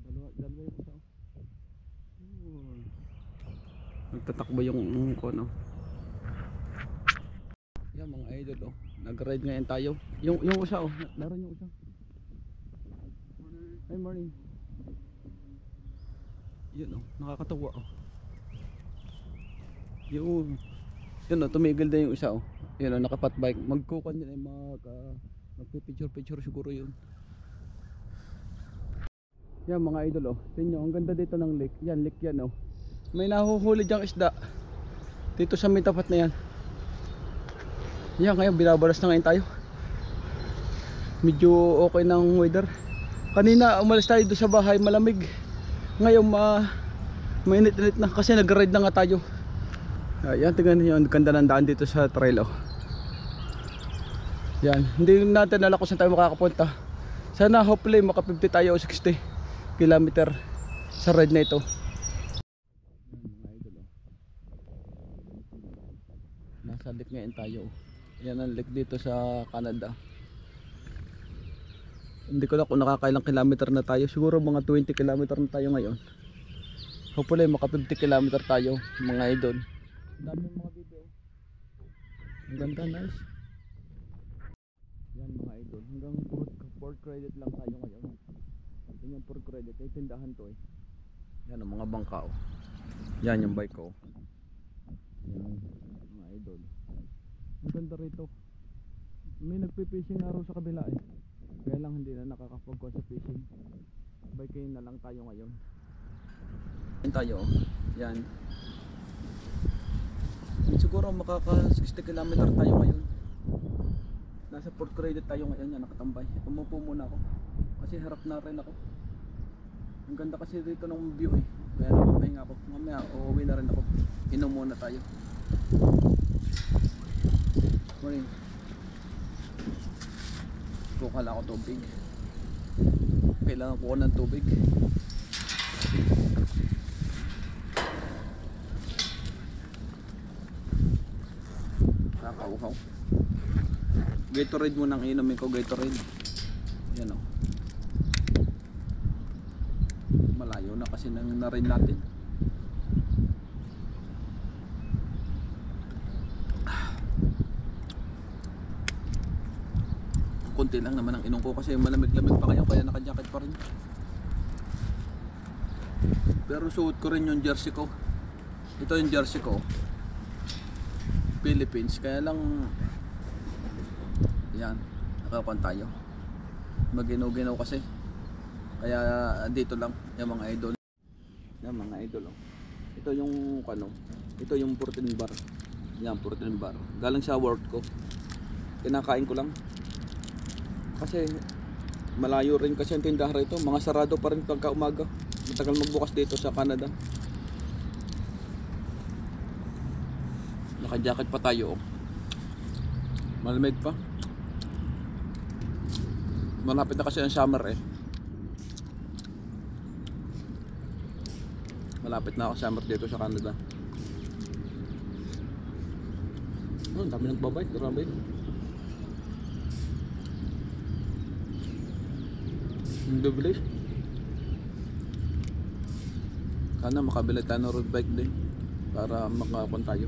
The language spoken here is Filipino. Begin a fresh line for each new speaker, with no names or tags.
Dalawa yung isa. Nagtatakbo yung kono. Yan mga idol nag-ride ngayon tayo. Yung isa naroon yung isa. Ay morning. Yun nakakatawa Yun tumigil din yung isa Yun nakapat bike. Magkukan din ay magpipicture siguro yun. Yan mga idol tingnan nyo, ang ganda dito ng lake. Yan lake yan May nahuhuli diyang isda dito sa may tapat na yan. Yan ngayon binabaras na ngayon tayo. Medyo okay ng weather. Kanina umalis tayo doon sa bahay malamig. Ngayon mainit-init na kasi nag-ride na nga tayo. Yan tingnan niyo ang ganda ng daan dito sa trail Yan, hindi natin alam kung saan tayo makakapunta. Sana hopefully maka 50 tayo o 60 kilometer sa ride na ito. Nasa lake ngayon tayo. Yan ang lake dito sa Canada. Hindi ko na kung nakakailang kilometer na tayo. Siguro mga 20 kilometer na tayo ngayon. Hopefully maka 50 kilometer tayo mga idol. Dami mga video. Ang ganda, nice. Yan mga idol. Hanggang 4 credit lang tayo ngayon. Yan yung 4 credit. Ay tindahan to Yan ang mga bangka Yan yung bike ko. Yan mga idol. Ang ganda rito. May nagpipishing araw sa kabila Kaya lang hindi na nakakapag-go sa fishing. Bike na lang tayo ngayon. Yan tayo Yan. Siguro makaka 60 km tayo ngayon. Nasa 4 credit tayo ngayon yan nakatambay. Umupo muna ako kasi harap na rin ako. Ang ganda kasi dito ng view Kaya nakapahinga ako. Mamaya uuwi na rin ako. Inom muna tayo. Morning. Kukala ako tubig. Kailangan ko ng tubig. Nakakauhaw. Gatorade muna ang inumin ko. Gatorade. Yan malayo na kasi nang narin natin. Kunti lang naman ang inom ko kasi malamig-lamig pa ngayon kaya naka-jacket pa rin. Pero suot ko rin yung jersey ko. Ito yung jersey ko. Philippines. Kaya lang yan, nakakuan tayo. Maginaw-ginaw kasi. Kaya dito lang yung mga idol. Yung mga idol Ito yung ito yung protein bar. Yan, protein bar. Galing sa work ko. Kinakain ko lang. Kasi malayo rin kasi ang tindahan rito. Mga sarado pa rin pagka umaga. Matagal magbukas dito sa Canada. Naka-jacket pa tayo Malamig pa. Malapit na kasi ang summer Malapit na ako summer dito sa Canada. Ang dami nagbabike, grabe. Hindi bilis. Sana makabili tayo ng road bike din para makakapon tayo.